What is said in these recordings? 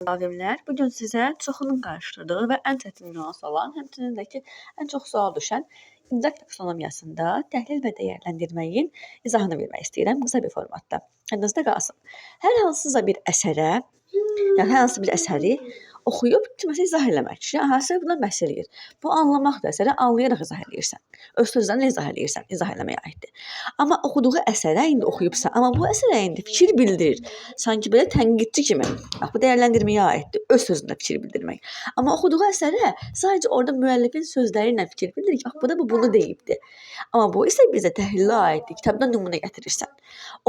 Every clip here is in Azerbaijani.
Müdavimlər, bugün sizə çoxunun qarşıladığı və ən çətin nüans olan, həmçinin də ki, ən çox sual düşən imza taksonomiyasında təhlil və dəyərləndirməyin izahını vermək istəyirəm qısa bir formatda. Yadınızda qalsın. Hər hansısa bir əsərə, yəni hər hansı bir əsəri oxuyub kiməsə izah eləmək. Yəni əsər bundan bəhs eləyir. Bu anlamaqdır. Əsəri anlayaraq izah eləyirsən. Öz sözlərinlə izah eləyirsən. İzah eləməyə aiddir. Amma oxuduğu əsərə indi oxuyubsa, amma bu əsərə indi fikir bildirir. Sanki belə tənqidçi kimi. Bax, bu dəyərləndirməyə aiddir. Öz sözündə fikir bildirmək. Amma oxuduğu əsərə sadəcə orada müəllifin sözləri ilə fikir bildirir ki, bax, bu da bunu deyibdi. Amma bu isə bizə təhlilə aiddir. Kitabdan nümunə gətirirsən.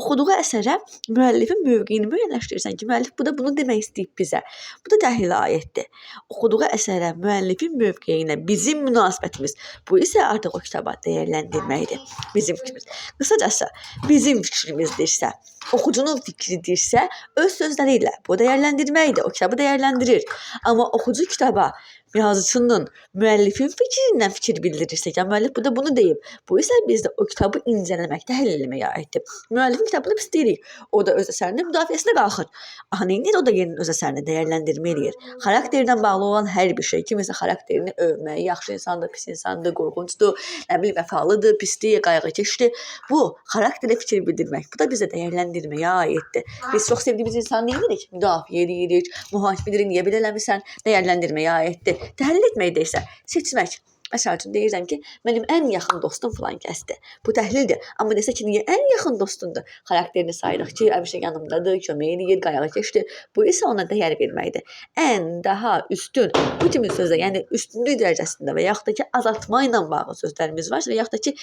Oxuduğu əsərə müəllifin mövqeyini müəyyənləşdirirsən ki, müəllif bu da bunu demək istəyib bizə. Bu da təhlilə aiddir. Oxuduğu əsərə müəllifin mövqeyinə bizim münasibətimiz. Bu isə artıq o kitaba dəyərləndirməkdir. Bizim fikrimiz. Qısacası, bizim fikrimizdirsə, oxucunun fikridirsə, öz sözləri ilə bu dəyərləndirməkdir. O kitabı dəyərləndirir. Amma oxucu kitaba yazıcının, müəllifin fikrindən fikir bildirirsə, yəni müəllif bu da bunu deyib. Bu isə bizdə o kitabı incələmək, təhlil etməyə aiddir. Müəllifin kitabını pis deyirik. O da öz əsərinin müdafiəsinə qalxır. Axı neyinir? O da yeni öz əsərini dəyərləndirmə eləyir. Xarakterdən bağlı olan hər bir şey, kimisə xarakterini övmək, yaxşı insandır, pis insandır, qorxuncdur, nə bilim, vəfalıdır, pisdir, qayğıkeşdir. Bu xarakterə fikir bildirmək. Bu da bizə dəyərləndirməyə aiddir. Biz çox sevdiyimiz insanı neyinirik? Müdafiə edirik, mühakimə edirik, niyə belə eləmirsən? Dəyərləndirməyə aiddir. Təhlil etmək də isə seçmək. Məsəl üçün deyirəm ki, mənim ən yaxın dostum filan kəsdir. Bu təhlildir. Amma desə ki, niyə ən yaxın dostundur? Xarakterini sayırıq ki, həmişə yanımdadır, kömək eləyir, qayğıkeşdir. Bu isə ona dəyər verməkdir. Ən daha üstün bu kimi sözlər, yəni üstünlük dərəcəsində və yaxud da ki, azaltma ilə bağlı sözlərimiz var və yaxud da ki,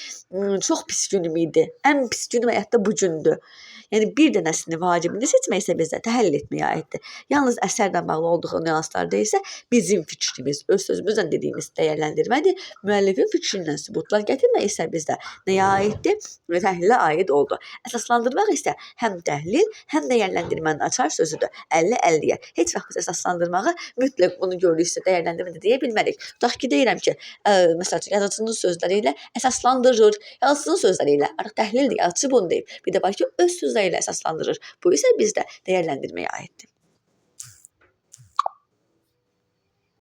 çox pis günüm idi. Ən pis günüm həyatda bu gündür. Yəni bir dənəsini vacibini seçmək isə bizdə təhlil etməyə aiddir. Yalnız əsərlə bağlı olduğu nüanslarda isə bizim fikrimiz, öz sözümüzlə dediyimiz dəyərləndirmədir. Müəllifin fikrindən sübutlar gətirmək isə bizdə nəyə aiddir? Təhlilə aid oldu. Əsaslandırmaq isə həm təhlil, həm dəyərləndirmənin açar sözüdür. 50-50-yə. Heç vaxt biz əsaslandırmağı mütləq bunu görürüksə dəyərləndirmədə deyə bilmərik. Tutaq ki, deyirəm ki, məsəl üçün yazıcının sözləri ilə əsaslandırır, yazıcının sözləri ilə. Artıq təhlildir, yazıcı bunu deyib. Bir də var ki, öz sözləri ilə əsaslandırır. Bu isə bizdə dəyərləndirməyə aiddir.